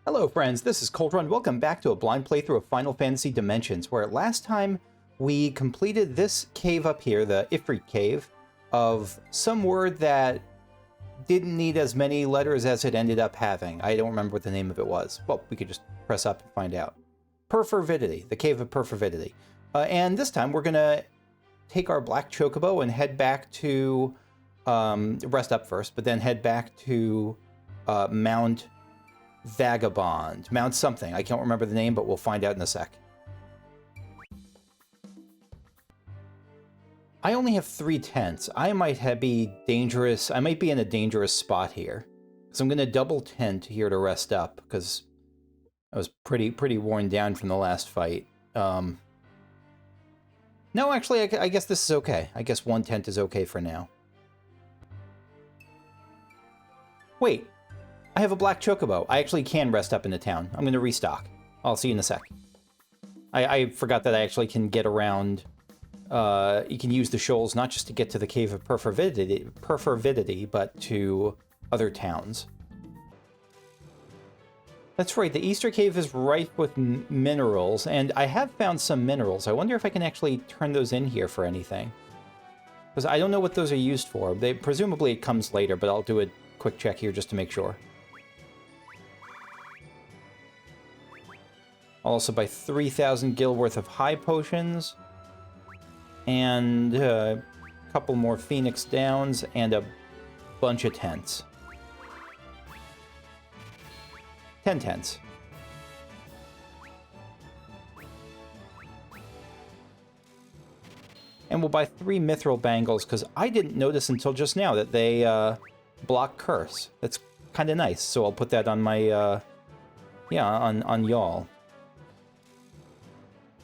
Hello friends, this is Coldrun. Welcome back to a blind playthrough of Final Fantasy Dimensions, where last time we completed this cave up here, the Ifrit Cave, of some word that didn't need as many letters as it ended up having. I don't remember what the name of it was. Well, we could just press up and find out. Perfervidity, the Cave of Perfervidity. And this time we're going to take our black chocobo and head back to, rest up first, but then head back to Mount Vagabond. Mount something. I can't remember the name, but we'll find out in a sec. I only have 3 tents. I might be dangerous. I might be in a dangerous spot here. So I'm going to double tent here to rest up, because I was pretty worn down from the last fight. No, actually, I guess this is okay. I guess 1 tent is okay for now. Wait. I have a black chocobo. I actually can rest up in the town. I'm going to restock. I'll see you in a sec. I forgot that I actually can get around. You can use the shoals not just to get to the Cave of Perfervidity, but to other towns. That's right, the Easter Cave is rife with minerals, and I have found some minerals. I wonder if I can actually turn those in here for anything. Because I don't know what those are used for. Presumably it comes later, but I'll do a quick check here just to make sure. I'll also buy 3,000 gil worth of high potions, and a couple more Phoenix Downs, and a bunch of tents. 10 tents. And we'll buy 3 mithril bangles, because I didn't notice until just now that they block curse. That's kind of nice, so I'll put that on my, on y'all.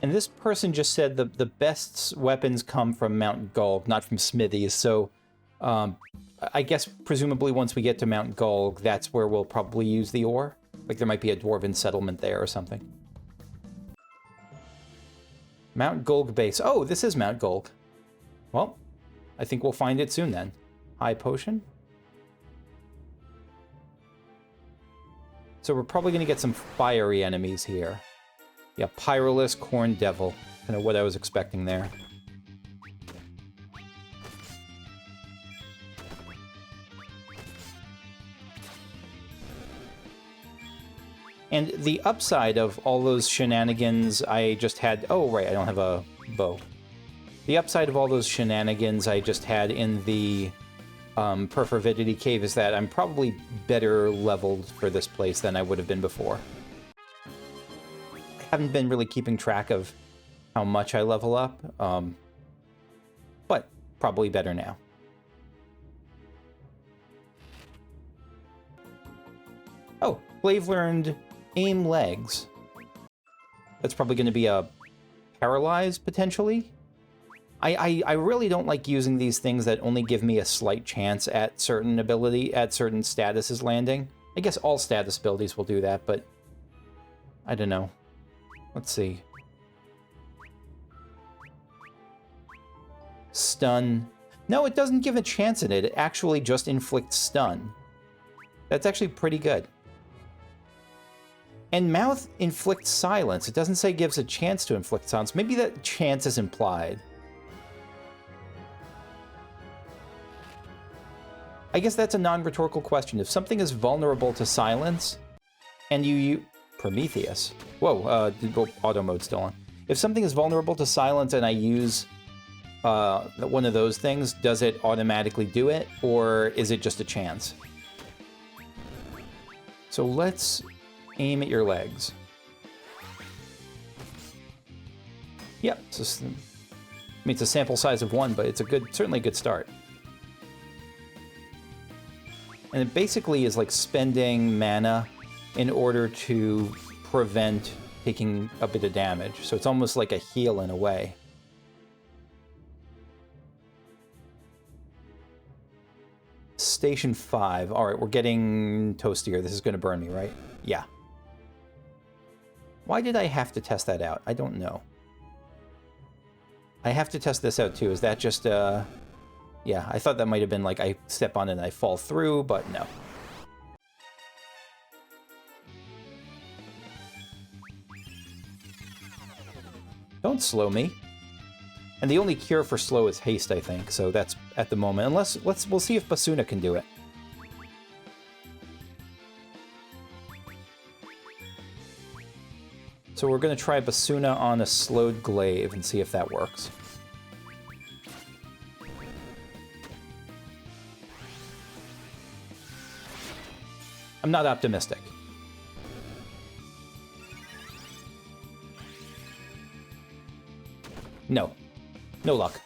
And this person just said the best weapons come from Mount Gulg, not from smithies. So I guess presumably once we get to Mount Gulg, that's where we'll probably use the ore. Like there might be a dwarven settlement there or something. Mount Gulg base. Oh, this is Mount Gulg. Well, I think we'll find it soon then. High potion. So we're probably going to get some fiery enemies here. Yeah, Pyrolus, Corn Devil. Kind of what I was expecting there. And the upside of all those shenanigans I just had... Oh, right, I don't have a bow. The upside of all those shenanigans I just had in the Perfervidity Cave is that I'm probably better leveled for this place than I would have been before. Haven't been really keeping track of how much I level up, but probably better now. Oh, Glaive learned aim legs. That's probably going to be a paralyze, potentially. I really don't like using these things that only give me a slight chance at certain statuses landing. I guess all status abilities will do that, but I don't know. Let's see. Stun. No, it doesn't give a chance in it. It actually just inflicts stun. That's actually pretty good. And Mouth inflicts silence. It doesn't say gives a chance to inflict silence. Maybe that chance is implied. I guess that's a non-rhetorical question. If something is vulnerable to silence, and you Prometheus. Whoa, auto mode still on. If something is vulnerable to silence and I use one of those things, does it automatically do it, or is it just a chance? So let's aim at your legs. Yep, I mean, it's a sample size of 1, but it's certainly a good start. And it basically is like spending mana in order to prevent taking a bit of damage. So it's almost like a heal in a way. Station 5. All right, we're getting toastier. This is going to burn me, right? Yeah. Why did I have to test that out? I don't know. I have to test this out too. Is that just, yeah, I thought that might have been like I step on it and I fall through, but no. Don't slow me. And the only cure for slow is haste, I think, so that's at the moment. Unless, we'll see if Basuna can do it. So we're going to try Basuna on a slowed Glaive and see if that works. I'm not optimistic. No. No luck.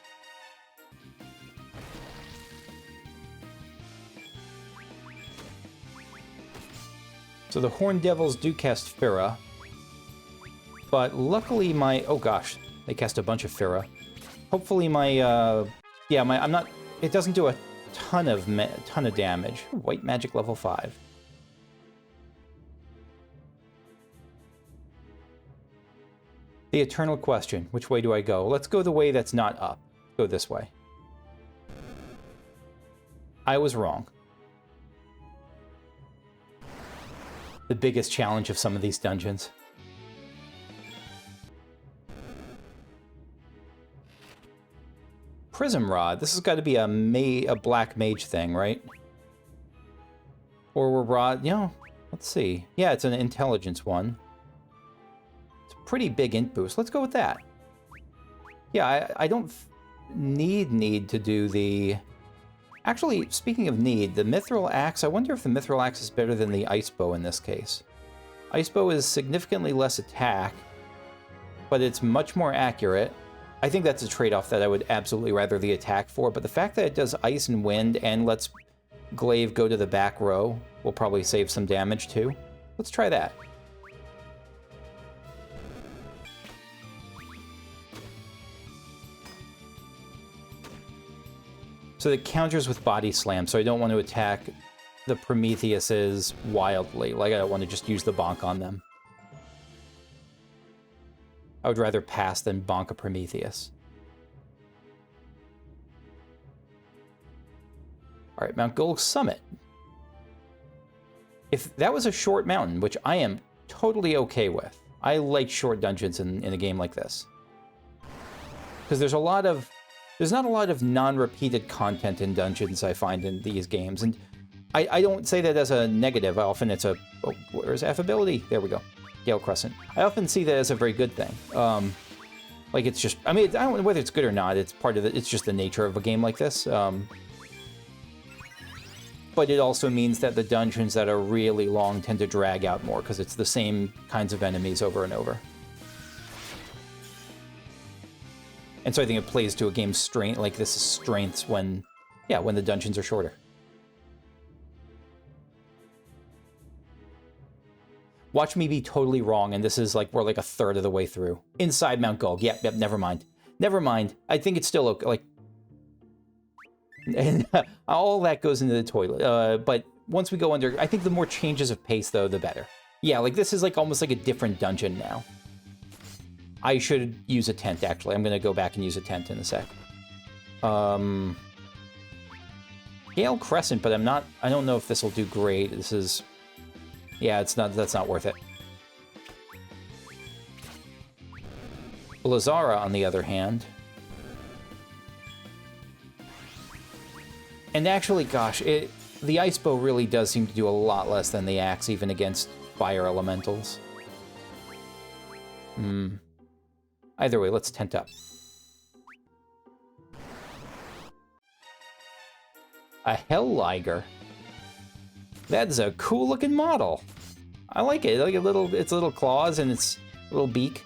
So the Horned Devils do cast Fira. But luckily my... Oh gosh, they cast a bunch of Fira. Hopefully my... yeah, I'm not... It doesn't do a ton of damage. White magic level 5. The eternal question. Which way do I go? Let's go the way that's not up. Go this way. I was wrong. The biggest challenge of some of these dungeons. Prism Rod. This has got to be a black mage thing, right? Or we're rod... You know, let's see. Yeah, it's an intelligence one. It's a pretty big int boost. Let's go with that. Yeah, I don't need to do the... Actually, speaking of need, the Mithril Axe, I wonder if the Mithril Axe is better than the Ice Bow in this case. Ice Bow is significantly less attack, but it's much more accurate. I think that's a trade-off that I would absolutely rather the attack for, but the fact that it does ice and wind and lets Glaive go to the back row will probably save some damage too. Let's try that. So it counters with Body Slam, so I don't want to attack the Prometheuses wildly. Like, I don't want to just use the bonk on them. I would rather pass than bonk a Prometheus. Alright, Mount Gulg Summit. If that was a short mountain, which I am totally okay with. I like short dungeons in a game like this. Because there's not a lot of non-repeated content in dungeons, I find, in these games. And I don't say that as a negative. Often it's a... Oh, where's affability? There we go. Gale Crescent. I often see that as a very good thing. Like, it's just... I mean, I don't know whether it's good or not. It's part of it. It's just the nature of a game like this. But it also means that the dungeons that are really long tend to drag out more, because it's the same kinds of enemies over and over. And so I think it plays to a game's strength, like this is strengths when, yeah, when the dungeons are shorter. Watch me be totally wrong, and this is like, we're like a third of the way through. Inside Mount Gulg. Yep, never mind. Never mind. I think it's still okay, like... And all that goes into the toilet. But once we go under, I think the more changes of pace, though, the better. Yeah, like this is like almost like a different dungeon now. I should use a tent, actually. I'm going to go back and use a tent in a sec. Gale Crescent, but I don't know if this will do great. This is... Yeah, that's not worth it. Lazara, on the other hand... And actually, gosh, the Ice Bow really does seem to do a lot less than the Axe, even against fire elementals. Either way, let's tent up. A Hell Liger. That's a cool-looking model. I like it. Like its little claws and its little beak.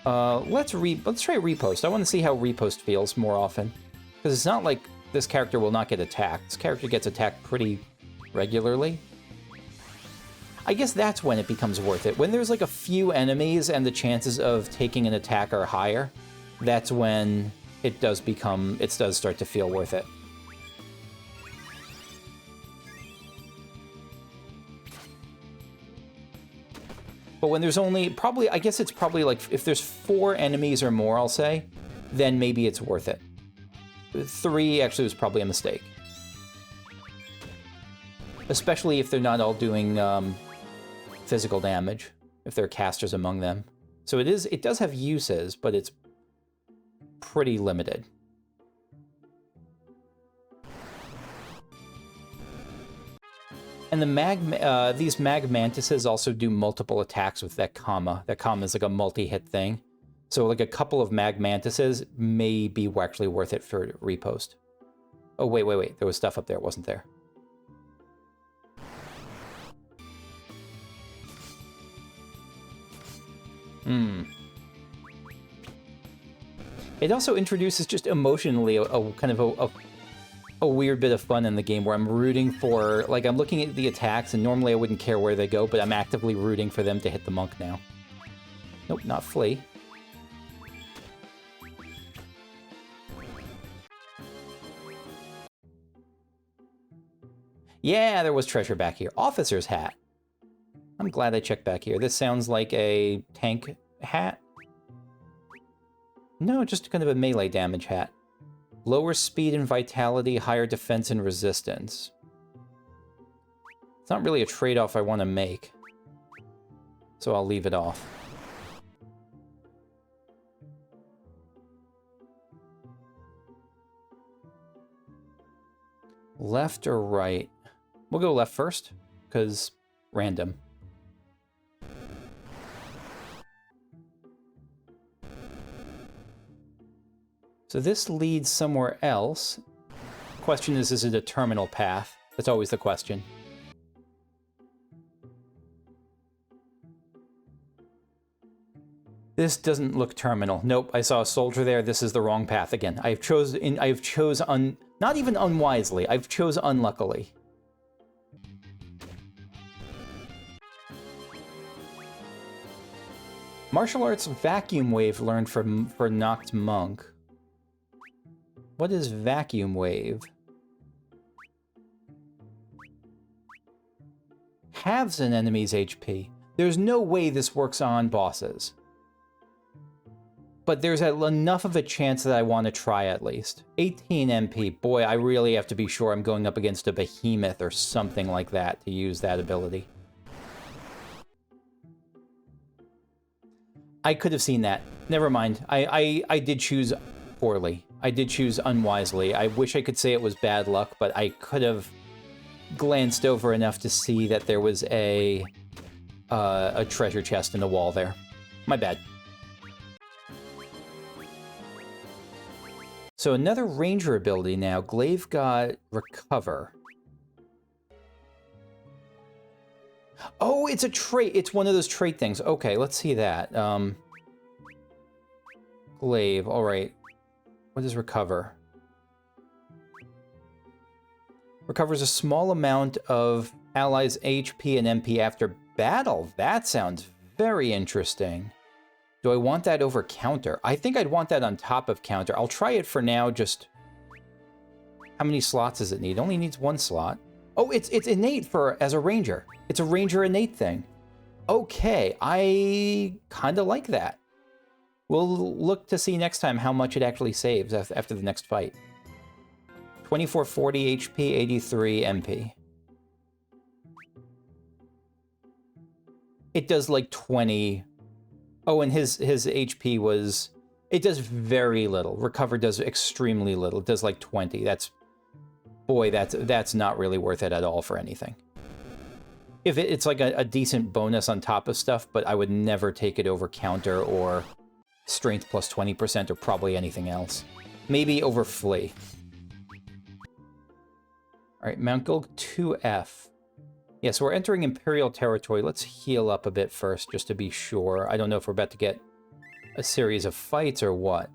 Let's try Repost. I want to see how Repost feels more often. Because it's not like this character will not get attacked. This character gets attacked pretty regularly. I guess that's when it becomes worth it. When there's like a few enemies and the chances of taking an attack are higher, that's when it does start to feel worth it. But when there's only, I guess it's probably like, if there's 4 enemies or more, I'll say, then maybe it's worth it. 3 actually was probably a mistake. Especially if they're not all doing physical damage, if there are casters among them. So it does have uses, but it's pretty limited. And these mag mantises also do multiple attacks with that comma. That comma is like a multi-hit thing. So like a couple of mag mantises may be actually worth it for repost. Oh, wait. There was stuff up there. It wasn't there. It also introduces just emotionally a kind of a weird bit of fun in the game where I'm rooting for, like, I'm looking at the attacks, and normally I wouldn't care where they go, but I'm actively rooting for them to hit the monk now. Nope, not flee. Yeah, there was treasure back here. Officer's hat. I'm glad I checked back here. This sounds like a tank hat. No, just kind of a melee damage hat. Lower speed and vitality, higher defense and resistance. It's not really a trade-off I want to make, so I'll leave it off. Left or right? We'll go left first, because random. So this leads somewhere else. Question is it a terminal path? That's always the question. This doesn't look terminal. Nope, I saw a soldier there. This is the wrong path again. I've chose not even unwisely. I've chose unluckily. Martial arts vacuum wave learned for knocked monk. What is vacuum wave? Halves an enemy's HP. There's no way this works on bosses. But there's enough of a chance that I want to try at least. 18 MP. Boy, I really have to be sure I'm going up against a behemoth or something like that to use that ability. I could have seen that. Never mind. I did choose poorly. I did choose unwisely. I wish I could say it was bad luck, but I could have glanced over enough to see that there was a treasure chest in the wall there. My bad. So another ranger ability now. Glaive got recover. Oh, it's a trait. It's one of those trait things. Okay, let's see that. Glaive, all right. What is recover? Recovers a small amount of allies' HP and MP after battle. That sounds very interesting. Do I want that over counter? I think I'd want that on top of counter. I'll try it for now, just... How many slots does it need? It only needs one slot. Oh, it's innate as a ranger. It's a ranger innate thing. Okay, I kind of like that. We'll look to see next time how much it actually saves after the next fight. 2440 HP, 83 MP. It does like 20... Oh, and his HP was... It does very little. Recover does extremely little. It does like 20. Boy, that's not really worth it at all for anything. If it's like a decent bonus on top of stuff, but I would never take it over counter or strength plus 20% or probably anything else. Maybe over flee. All right, Mount Gulg 2F. Yeah, so we're entering Imperial territory. Let's heal up a bit first, just to be sure. I don't know if we're about to get a series of fights or what.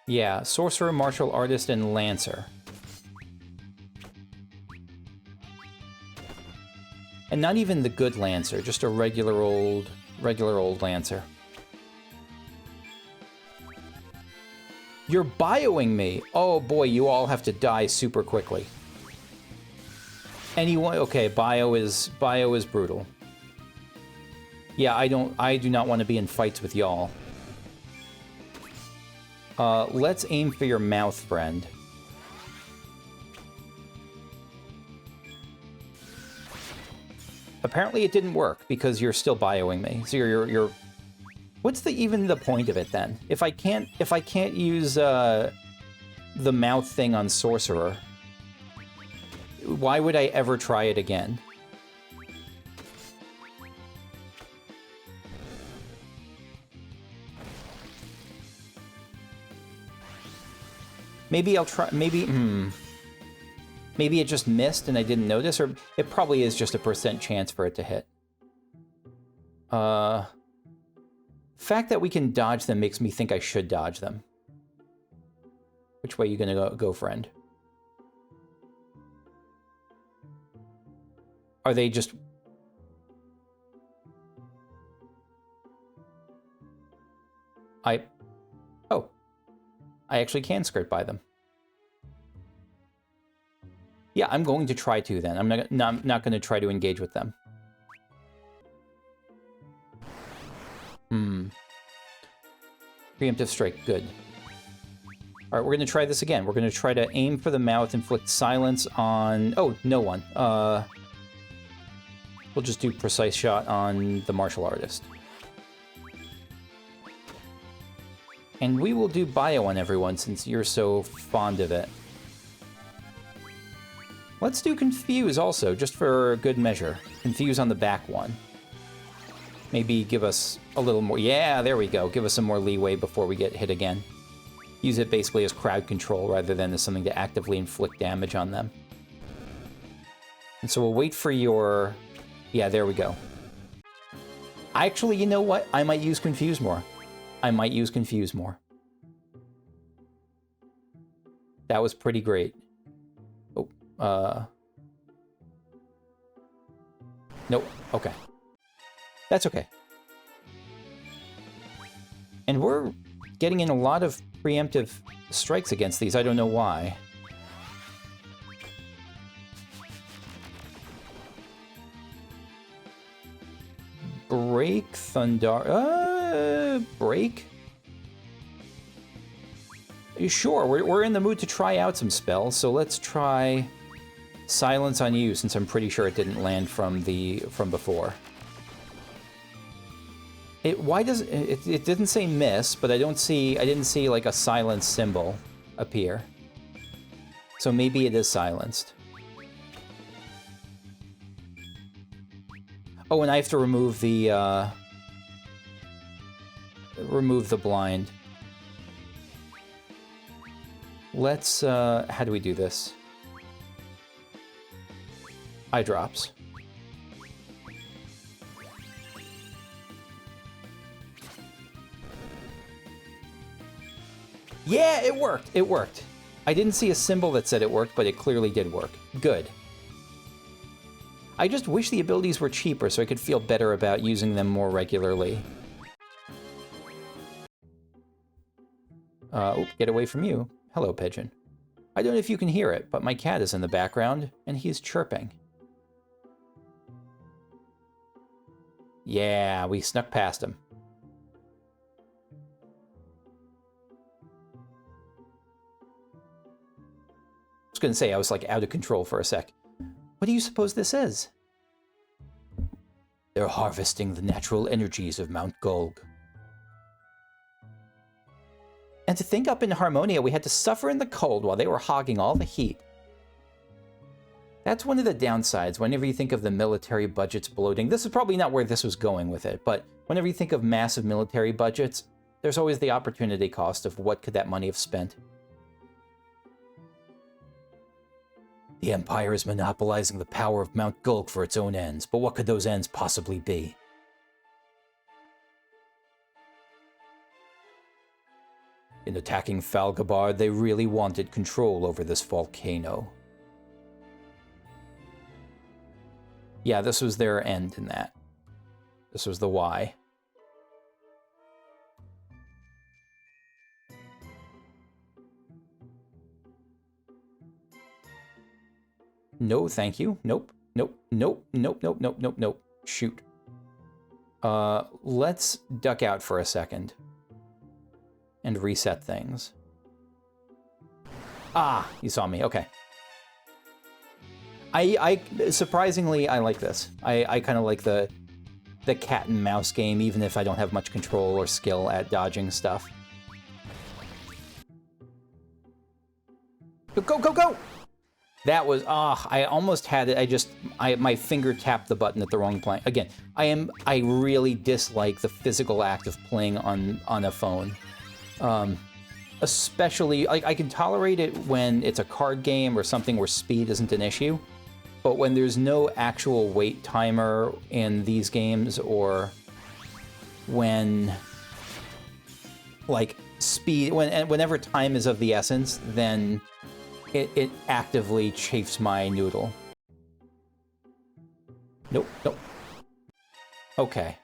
Yeah, Sorcerer, Martial Artist, and Lancer. And not even the good Lancer, just a regular old Lancer. You're bioing me! Oh boy, you all have to die super quickly. Anyone? Okay, bio is brutal. Yeah, I do not want to be in fights with y'all. Let's aim for your mouth, friend. apparently it didn't work because you're still bioing me. So you're what's even the point of it then? If I can't use the mouth thing on Sorcerer, why would I ever try it again? Maybe I'll try, maybe it just missed and I didn't notice, or it probably is just a % chance for it to hit. Fact that we can dodge them makes me think I should dodge them. Which way are you gonna go, friend? Are they just... Oh. I actually can skirt by them. Yeah, I'm going to try to then. I'm not going to try to engage with them. Preemptive strike, good. All right, we're going to try this again. We're going to try to aim for the mouth, inflict silence on... Oh, no one. We'll just do precise shot on the martial artist. And we will do bio on everyone since you're so fond of it. Let's do confuse also, just for good measure. Confuse on the back one. Maybe give us a little more... Yeah, there we go. Give us some more leeway before we get hit again. Use it basically as crowd control rather than as something to actively inflict damage on them. And so we'll wait for your... Yeah, there we go. Actually, you know what? I might use confuse more. I might use confuse more. That was pretty great. Oh, nope. Okay. That's okay. And we're getting in a lot of preemptive strikes against these. I don't know why. Break, Thunder... break? Sure, we're in the mood to try out some spells, so let's try silence on you, since I'm pretty sure it didn't land from before. Why does it didn't say miss, but I didn't see like a silence symbol appear. So maybe it is silenced. Oh, and I have to remove the blind. Let's, how do we do this? Eye drops. Yeah, it worked! It worked. I didn't see a symbol that said it worked, but it clearly did work. Good. I just wish the abilities were cheaper so I could feel better about using them more regularly. Get away from you. Hello, pigeon. I don't know if you can hear it, but my cat is in the background, and he's chirping. Yeah, we snuck past him. I was gonna say, I was like out of control for a sec. What do you suppose this is? They're harvesting the natural energies of Mount Gulg. And to think up in Harmonia, we had to suffer in the cold while they were hogging all the heat. That's one of the downsides whenever you think of the military budgets bloating. This is probably not where this was going with it, but whenever you think of massive military budgets, there's always the opportunity cost of what could that money have spent. The Empire is monopolizing the power of Mount Gulg for its own ends, but what could those ends possibly be? In attacking Falgabard, they really wanted control over this volcano. Yeah, this was their end in that. This was the why. No, thank you. Nope. Nope. Nope. Nope. Nope. Nope. Nope. Nope. Shoot. Let's duck out for a second. And reset things. Ah, you saw me. Okay. Surprisingly, I like this. I kind of like the cat and mouse game, even if I don't have much control or skill at dodging stuff. Go, go, go! That was, I almost had it. My finger tapped the button at the wrong point. Again, I really dislike the physical act of playing on a phone. Especially, I can tolerate it when it's a card game or something where speed isn't an issue. But when there's no actual wait timer in these games, or when, like, whenever time is of the essence, then it actively chafes my noodle. Nope, nope. Okay.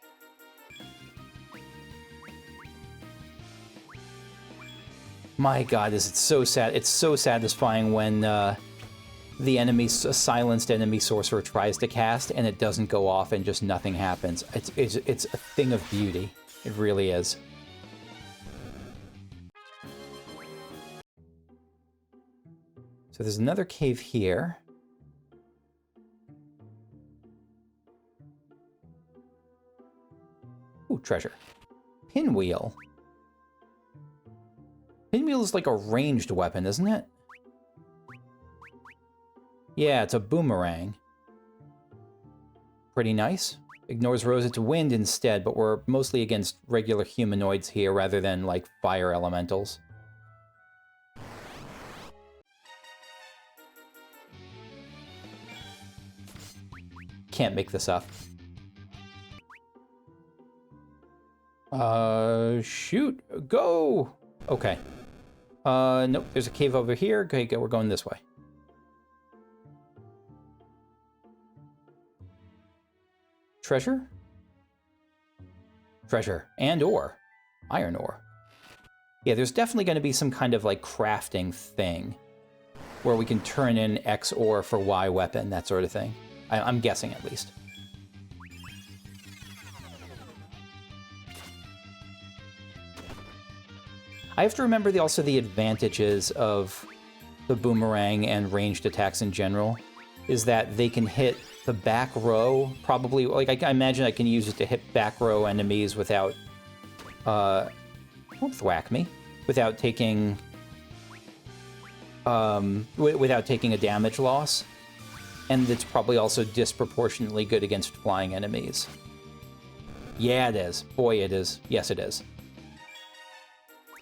My god, is it so sad. It's so satisfying when a silenced enemy sorcerer tries to cast and it doesn't go off and just nothing happens. It's a thing of beauty. It really is. So there's another cave here. Ooh, treasure. Pinwheel. Pinwheel is like a ranged weapon, isn't it? Yeah, it's a boomerang. Pretty nice. Ignores Rosa to wind instead, but we're mostly against regular humanoids here rather than, like, fire elementals. Can't make this up. Shoot. Go! Okay. Nope, there's a cave over here. Okay, we're going this way. Treasure? Treasure. And ore. Iron ore. Yeah, there's definitely going to be some kind of, like, crafting thing where we can turn in X ore for Y weapon, that sort of thing. I'm guessing, at least. I have to remember also the advantages of the boomerang and ranged attacks in general is that they can hit the back row, probably, like, I imagine I can use it to hit back row enemies without, don't thwack me, without taking a damage loss. And it's probably also disproportionately good against flying enemies. Yeah, it is. Boy, it is. Yes, it is.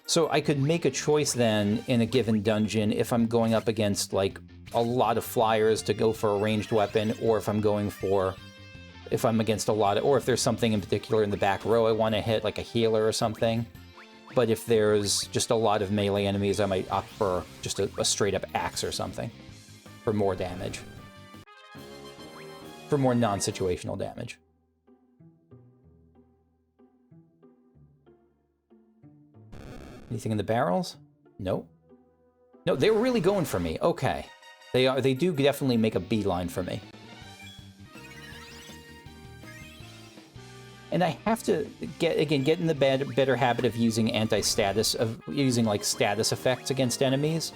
So I could make a choice then in a given dungeon if I'm going up against, like, a lot of flyers to go for a ranged weapon, or if I'm against a lot of, or if there's something in particular in the back row I want to hit, like a healer or something. But if there's just a lot of melee enemies, I might opt for just a straight-up axe or something for more damage. For more non-situational damage. Anything in the barrels? Nope. No, they were really going for me. Okay. They do definitely make a beeline for me. And I have to get in the better habit of using like status effects against enemies.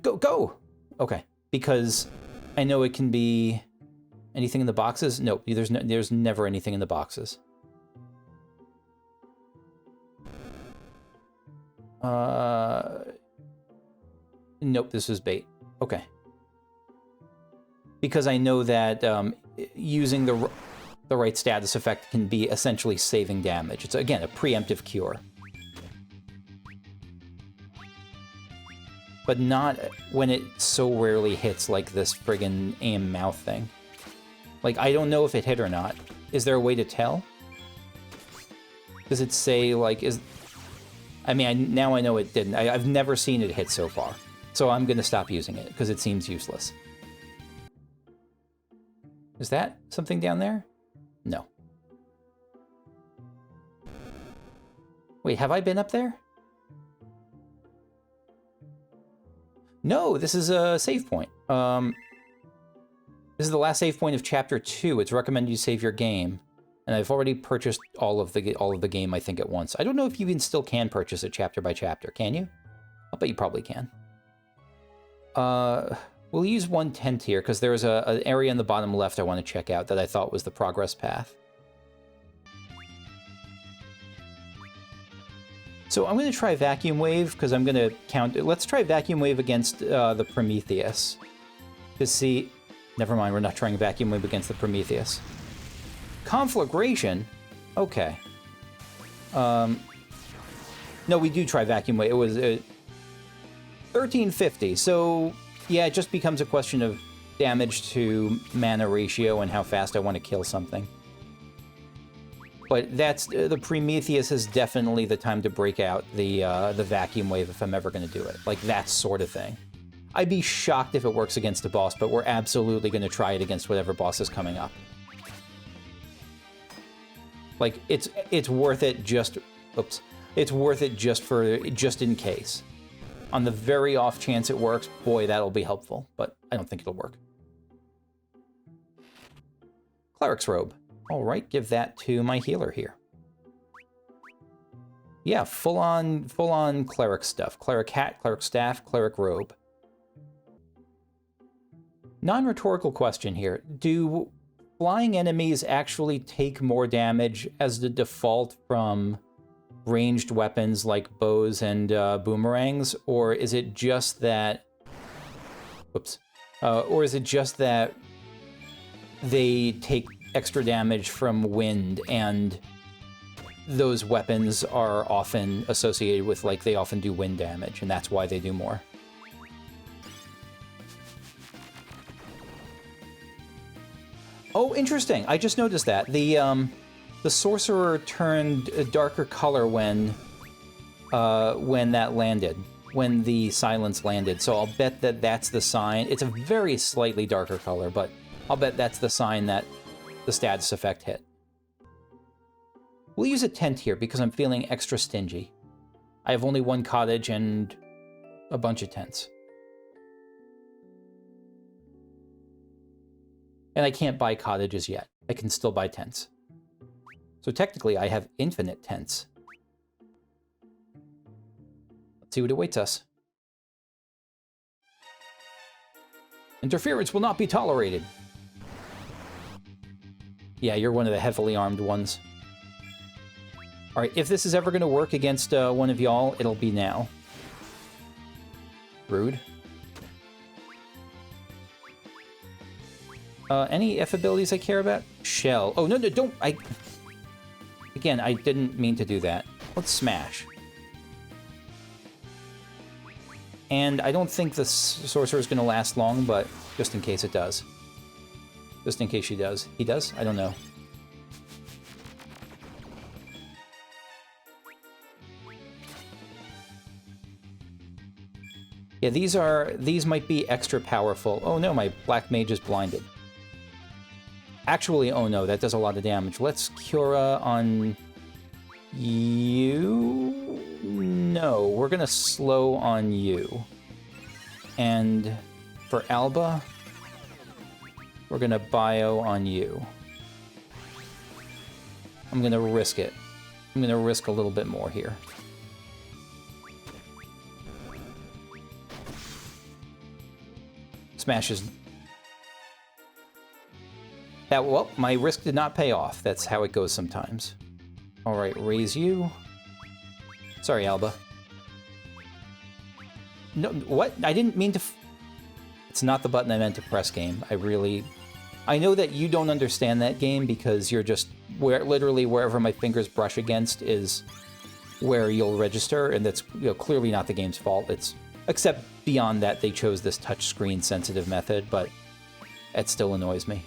Go! Okay. Because I know it can be anything in the boxes. Nope, there's never anything in the boxes. Nope, this is bait. Okay. Because I know that using the right status effect can be essentially saving damage. It's, again, a preemptive cure. But not when it so rarely hits like this friggin' aim mouth thing. Like, I don't know if it hit or not. Is there a way to tell? Does it say, like, I mean, now I know it didn't. I've never seen it hit so far. So I'm going to stop using it, because it seems useless. Is that something down there? No. Wait, have I been up there? No, this is a save point. This is the last save point of Chapter 2. It's recommended you save your game. And I've already purchased all of the game, I think, at once. I don't know if you even still can purchase it chapter by chapter. Can you? I'll bet you probably can. We'll use 1/10 here, because there's an area in the bottom left I want to check out that I thought was the progress path. So I'm going to try Vacuum Wave, because I'm going to count... Let's try Vacuum Wave against the Prometheus. To see... Never mind, we're not trying Vacuum Wave against the Prometheus. Conflagration? Okay. No, we do try Vacuum Wave. It was 1350, so... Yeah, it just becomes a question of damage to mana ratio and how fast I want to kill something. But that's the Prometheus is definitely the time to break out the Vacuum Wave if I'm ever going to do it. Like, that sort of thing. I'd be shocked if it works against a boss, but we're absolutely going to try it against whatever boss is coming up. Like, it's worth it just... Oops. It's worth it just in case. On the very off chance it works, boy, that'll be helpful, but I don't think it'll work. Cleric's Robe. All right, give that to my healer here. Yeah, full-on cleric stuff. Cleric hat, cleric staff, cleric robe. Non-rhetorical question here. Do flying enemies actually take more damage as the default from ranged weapons like bows and boomerangs, or is it just that... Whoops. Or is it just that they take extra damage from wind, and those weapons are often associated with, like, they often do wind damage, and that's why they do more? Oh, interesting. I just noticed that. The sorcerer turned a darker color when that landed, when the silence landed. So I'll bet that that's the sign. It's a very slightly darker color, but I'll bet that's the sign that the status effect hit. We'll use a tent here because I'm feeling extra stingy. I have only one cottage and a bunch of tents. And I can't buy cottages yet. I can still buy tents. So technically, I have infinite tents. Let's see what awaits us. Interference will not be tolerated. Yeah, you're one of the heavily armed ones. All right, if this is ever going to work against one of y'all, it'll be now. Rude. Any F abilities I care about? Shell. Oh, no, don't... Again, I didn't mean to do that. Let's smash. And I don't think the sorcerer is going to last long, but just in case it does. Just in case she does. He does? I don't know. Yeah, these might be extra powerful. Oh no, my black mage is blinded. Actually, oh no, that does a lot of damage. Let's Cura on you. No, we're gonna slow on you. And for Alba, we're gonna bio on you. I'm gonna risk it. I'm gonna risk a little bit more here. Smashes. That, well, my risk did not pay off. That's how it goes sometimes. All right, raise you. Sorry, Alba. No, what? I didn't mean to... It's not the button I meant to press, game. I know that you don't understand that game because you're just... literally wherever my fingers brush against is where you'll register, and that's, you know, clearly not the game's fault. It's... Except beyond that, they chose this touchscreen sensitive method, but it still annoys me.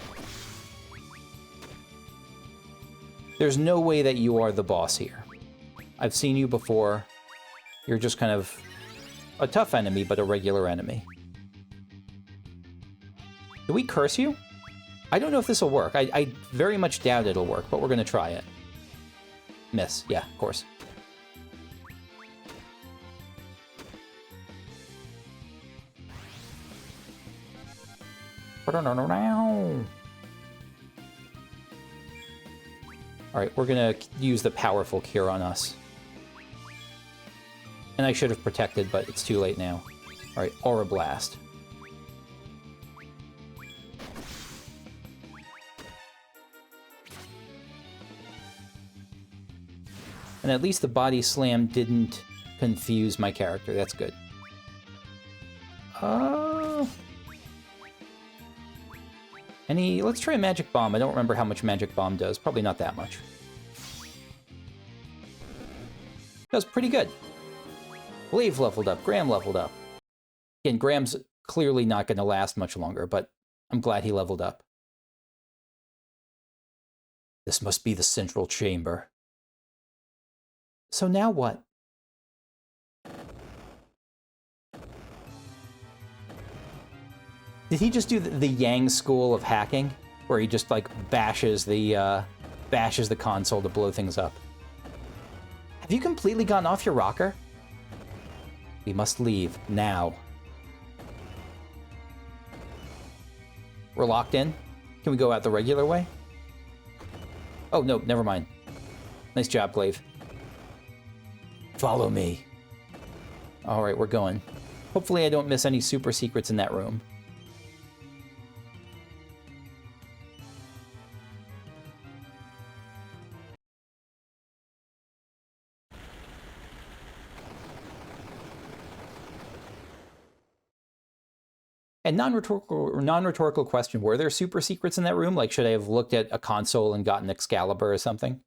There's no way that you are the boss here. I've seen you before. You're just kind of a tough enemy, but a regular enemy. Do we curse you? I don't know if this will work. I very much doubt it'll work, but we're going to try it. Miss. Yeah, of course. Alright, we're gonna use the powerful cure on us. And I should have protected, but it's too late now. Alright, Aura Blast. And at least the body slam didn't confuse my character. That's good. Let's try a Magic Bomb. I don't remember how much Magic Bomb does. Probably not that much. That was pretty good. Glaive leveled up. Graham leveled up. Again, Graham's clearly not going to last much longer, but I'm glad he leveled up. This must be the central chamber. So now what? Did he just do the Yang school of hacking, where he just like bashes the console to blow things up? Have you completely gone off your rocker? We must leave now. We're locked in. Can we go out the regular way? Oh no, never mind. Nice job, Glaive. Follow me. All right, we're going. Hopefully I don't miss any super secrets in that room. And non-rhetorical question, were there super secrets in that room? Like, should I have looked at a console and gotten Excalibur or something?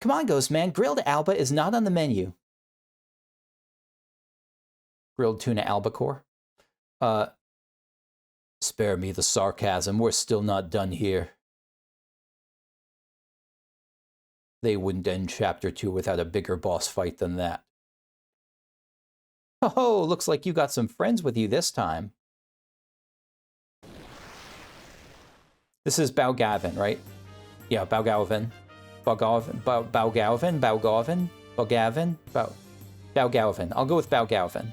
Come on, Ghost Man, grilled alba is not on the menu. Grilled tuna albacore. Spare me the sarcasm, we're still not done here. They wouldn't end Chapter 2 without a bigger boss fight than that. Oh, looks like you got some friends with you this time. This is Baugauven, right? Yeah, Baugauven. Baugauven? I'll go with Baugauven.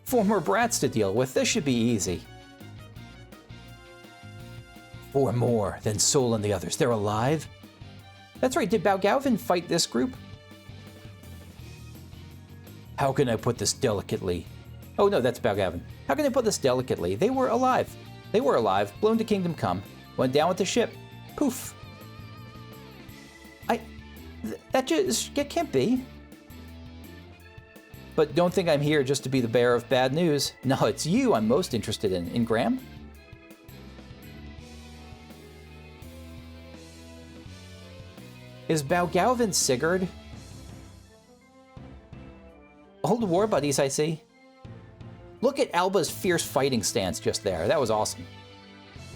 4 more brats to deal with. This should be easy. 4 more, then Soul and the others. They're alive? That's right, did Baugauven fight this group? How can I put this delicately? Oh no, that's Baugauven. How can I put this delicately? They were alive. They were alive, blown to Kingdom Come, went down with the ship. Poof. That can't be. But don't think I'm here just to be the bearer of bad news. No, it's you I'm most interested in Graham. Is Baugauven Sigurd? Old war buddies, I see. Look at Alba's fierce fighting stance just there. That was awesome.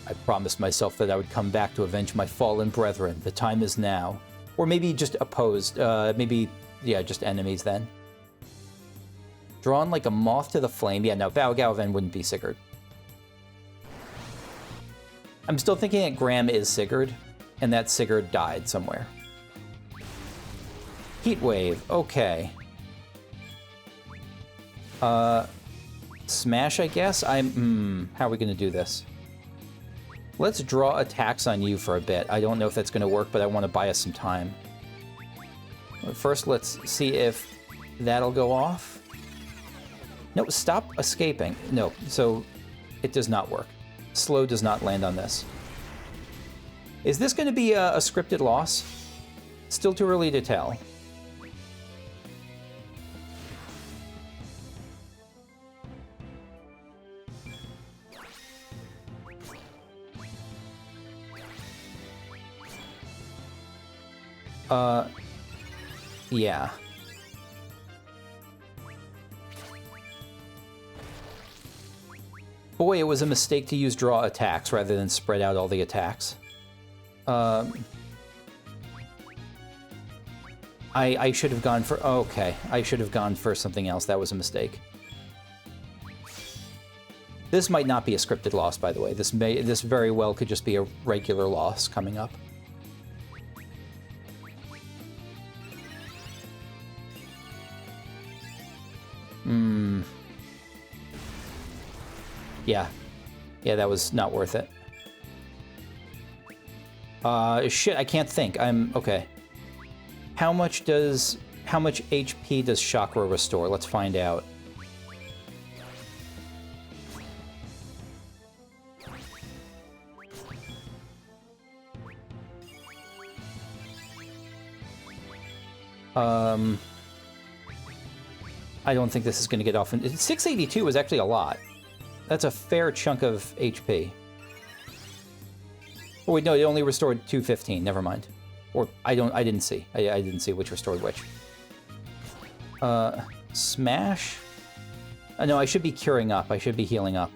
I promised myself that I would come back to avenge my fallen brethren. The time is now. Or maybe just opposed. Yeah, just enemies then. Drawn like a moth to the flame. Yeah, no, Baugauven wouldn't be Sigurd. I'm still thinking that Graham is Sigurd, and that Sigurd died somewhere. Heat wave, okay. Smash, I guess? How are we gonna do this? Let's draw attacks on you for a bit. I don't know if that's gonna work, but I want to buy us some time. First, let's see if that'll go off. No, stop escaping. No, so it does not work. Slow does not land on this. Is this gonna be a scripted loss? Still too early to tell. Yeah. Boy, it was a mistake to use draw attacks rather than spread out all the attacks. I should have gone for... Okay, I should have gone for something else. That was a mistake. This might not be a scripted loss, by the way. This very well could just be a regular loss coming up. Yeah. Yeah, that was not worth it. Shit, I can't think. Okay. How much HP does Chakra restore? Let's find out. I don't think this is going to get off. 682 is actually a lot. That's a fair chunk of HP. Oh wait, no, it only restored 215. Never mind. Or I didn't see. I didn't see which restored which. Smash. No, I should be curing up. I should be healing up.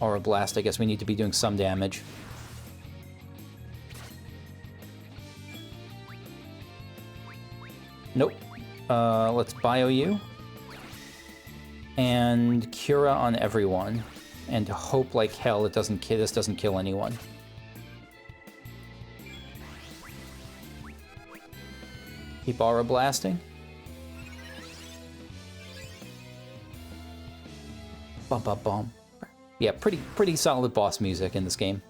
Aura Blast. I guess we need to be doing some damage. Nope. Let's bio you. And Cura on everyone. And hope like hell this doesn't kill anyone. Keep Aura Blasting. Bum bum bum. Yeah, pretty solid boss music in this game.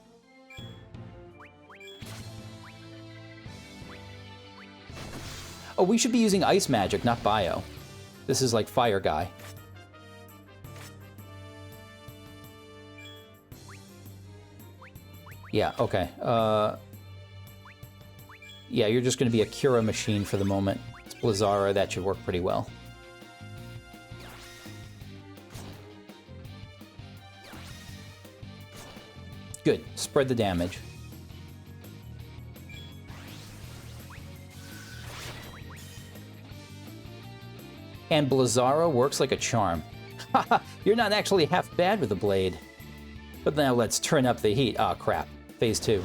Oh, we should be using Ice Magic, not Bio. This is like Fire Guy. Yeah, okay. Yeah, you're just going to be a Cura machine for the moment. It's Blizzara, that should work pretty well. Good. Spread the damage. And Blizzara works like a charm. Haha, you're not actually half bad with the blade. But now let's turn up the heat. Ah, crap. Phase 2.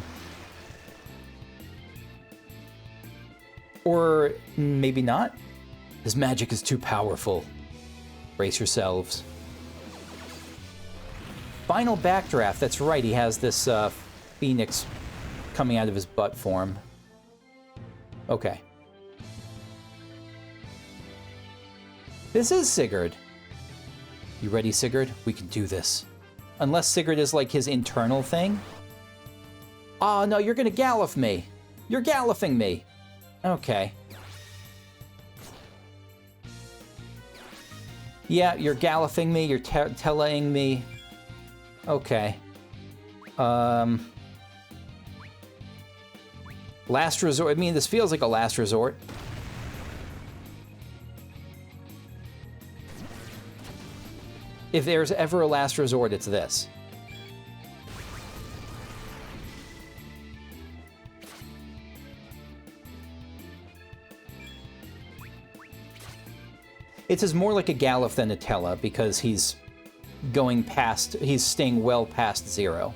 Or maybe not? His magic is too powerful. Brace yourselves. Final backdraft. That's right, he has this phoenix coming out of his butt form. Okay. This is Sigurd. You ready, Sigurd? We can do this. Unless Sigurd is like his internal thing. Oh, no, you're gonna gallop me. You're galloping me. Okay. Yeah, you're galloping me, you're telling me. Okay. Last resort. I mean, this feels like a last resort. If there's ever a last resort, it's this. It's more like a Gallif than a Tella because he's going past, he's staying well past 0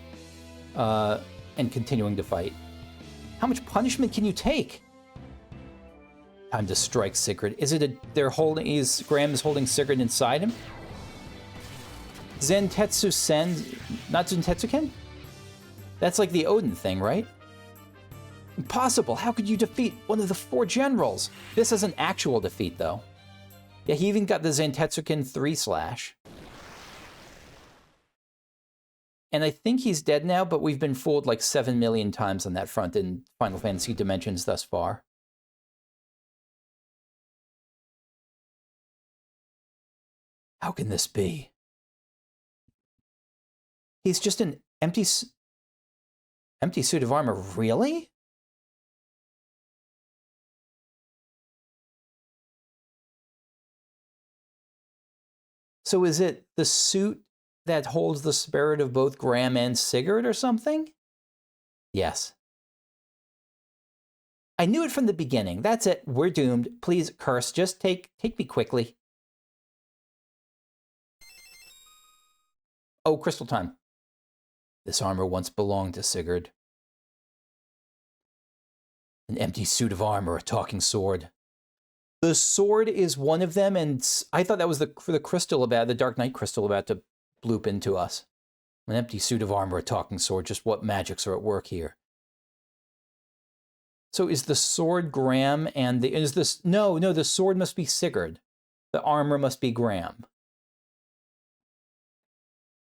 and continuing to fight. How much punishment can you take? Time to strike Sigurd. Is it Graham is holding Sigurd inside him? Zentetsu Sen, not Zentetsuken? That's like the Odin thing, right? Impossible, how could you defeat one of the 4 generals? This is an actual defeat, though. Yeah, he even got the Zentetsuken 3/. And I think he's dead now, but we've been fooled like 7 million times on that front in Final Fantasy Dimensions thus far. How can this be? He's just an empty suit of armor, really? So is it the suit that holds the spirit of both Graham and Sigurd or something? Yes. I knew it from the beginning. That's it. We're doomed. Please, curse. Just take me quickly. Oh, crystal time. This armor once belonged to Sigurd. An empty suit of armor, a talking sword. The sword is one of them, and I thought that was the crystal the Dark Knight crystal about to bloop into us. An empty suit of armor, a talking sword. Just what magics are at work here? So is the sword Graham and no, the sword must be Sigurd. The armor must be Graham.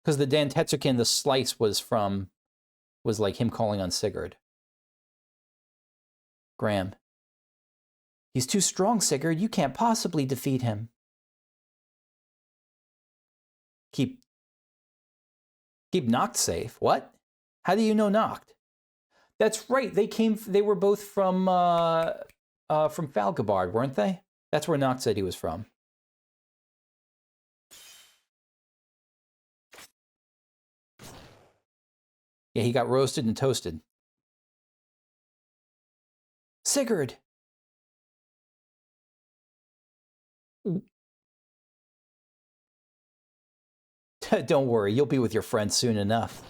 Because the Dantetsuken, the slice was like him calling on Sigurd. Graham. He's too strong, Sigurd. You can't possibly defeat him. Keep Noct safe. What? How do you know Noct? That's right. They were both from Falgabard, weren't they? That's where Noct said he was from. Yeah, he got roasted and toasted. Sigurd! Don't worry, you'll be with your friends soon enough.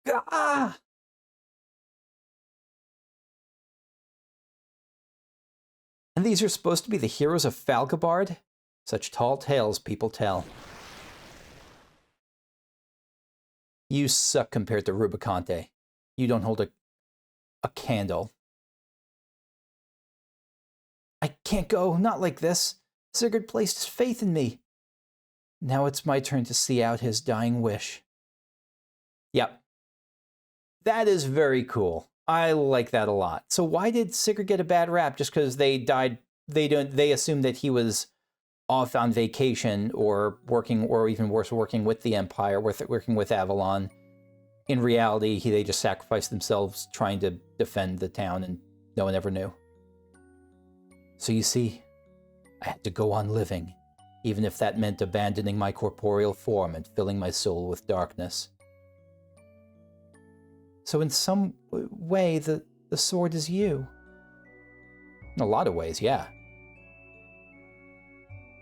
Ah! And these are supposed to be the heroes of Falgabard? Such tall tales people tell. You suck compared to Rubicante. You don't hold a candle. I can't go, not like this. Sigurd placed his faith in me. Now it's my turn to see out his dying wish. Yep. That is very cool. I like that a lot. So why did Sigurd get a bad rap? Just because they died? They assumed that he was off on vacation or working, or even worse, working with the Empire, working with Avalon. In reality, they just sacrificed themselves trying to defend the town, and no one ever knew. So you see, I had to go on living, even if that meant abandoning my corporeal form and filling my soul with darkness. So in some way, the sword is you. In a lot of ways, yeah.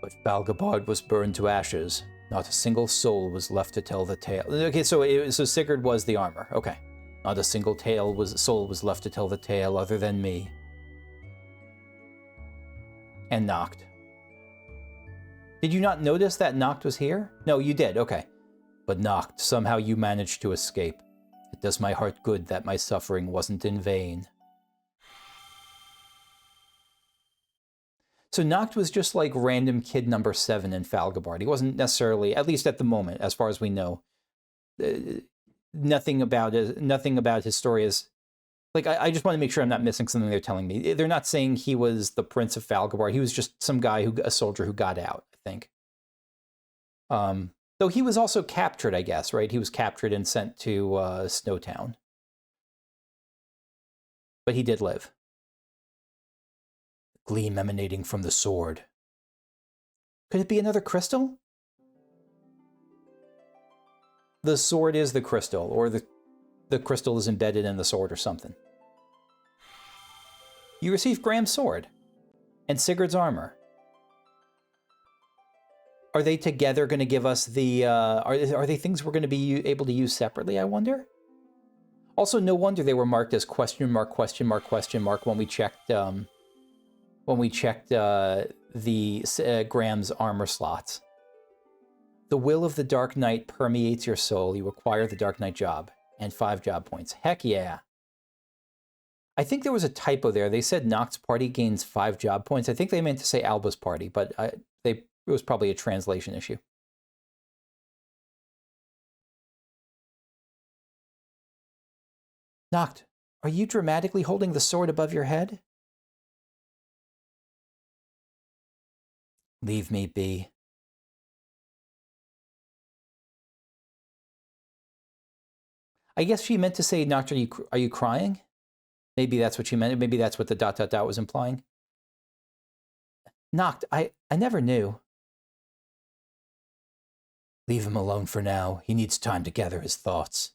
But Falgabard was burned to ashes. Not a single soul was left to tell the tale. Okay, so Sigurd was the armor. Okay. Not a single soul was left to tell the tale other than me. And Noct. Did you not notice that Noct was here? No, you did, okay. But Noct, somehow you managed to escape. It does my heart good that my suffering wasn't in vain. So Noct was just like random kid number 7 in Falgabard. He wasn't necessarily, at least at the moment, as far as we know, nothing about his story is... Like, I just want to make sure I'm not missing something they're telling me. They're not saying he was the Prince of Falgabard. He was just some guy, a soldier who got out, I think. Though he was also captured, I guess, right? He was captured and sent to Snowtown. But he did live. Gleam emanating from the sword. Could it be another crystal? The sword is the crystal, or the crystal is embedded in the sword or something. You receive Graham's sword and Sigurd's armor. Are they together going to give us the... Are they things we're going to be able to use separately, I wonder? Also, no wonder they were marked as question mark, question mark, question mark when we checked... Graham's armor slots. The will of the Dark Knight permeates your soul. You acquire the Dark Knight job and 5 job points. Heck yeah. I think there was a typo there. They said Noct's party gains 5 job points. I think they meant to say Alba's party, but it was probably a translation issue. Noct, are you dramatically holding the sword above your head? Leave me be. I guess she meant to say, Noct, are you crying? Maybe that's what she meant. Maybe that's what the ... was implying. Noct, I never knew. Leave him alone for now. He needs time to gather his thoughts.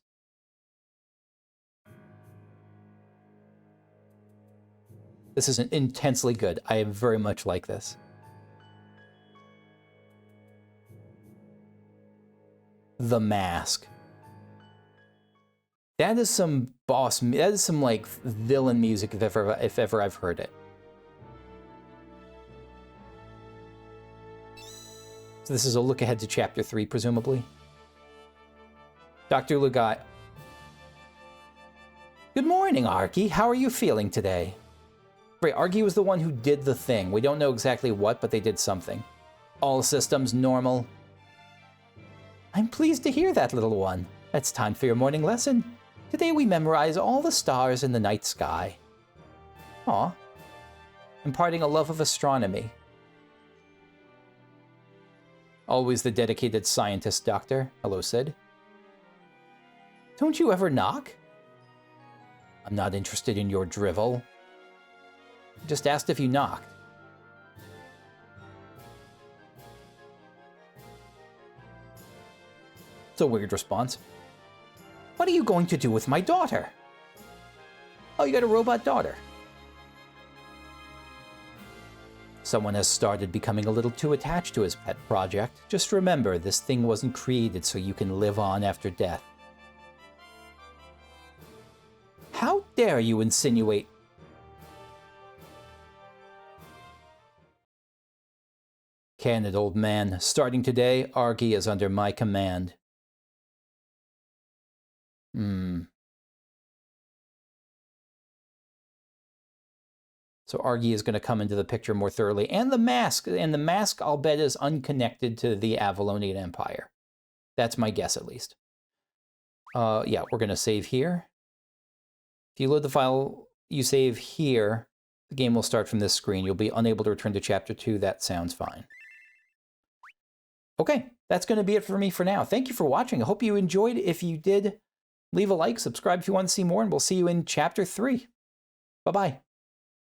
This is intensely good. I very much like this. The Mask. That is some that is some like villain music if ever I've heard it. So this is a look ahead to Chapter 3, presumably. Dr. Lugai. Good morning, Arky. How are you feeling today? Right, Arky was the one who did the thing. We don't know exactly what, but they did something. All systems normal. I'm pleased to hear that, little one. It's time for your morning lesson. Today we memorize all the stars in the night sky. Aw. Imparting a love of astronomy. Always the dedicated scientist, Doctor. Hello, Sid. Don't you ever knock? I'm not interested in your drivel. I just asked if you knocked. It's a weird response. What are you going to do with my daughter? Oh, you got a robot daughter. Someone has started becoming a little too attached to his pet project. Just remember, this thing wasn't created so you can live on after death. How dare you insinuate? Candid old man, starting today, Argy is under my command. So Argy is going to come into the picture more thoroughly. And the mask, I'll bet, is unconnected to the Avalonian Empire. That's my guess, at least. Yeah, we're going to save here. If you load the file you save here, the game will start from this screen. You'll be unable to return to Chapter 2. That sounds fine. Okay, that's going to be it for me for now. Thank you for watching. I hope you enjoyed. If you did, leave a like, subscribe if you want to see more, and we'll see you in Chapter 3. Bye-bye.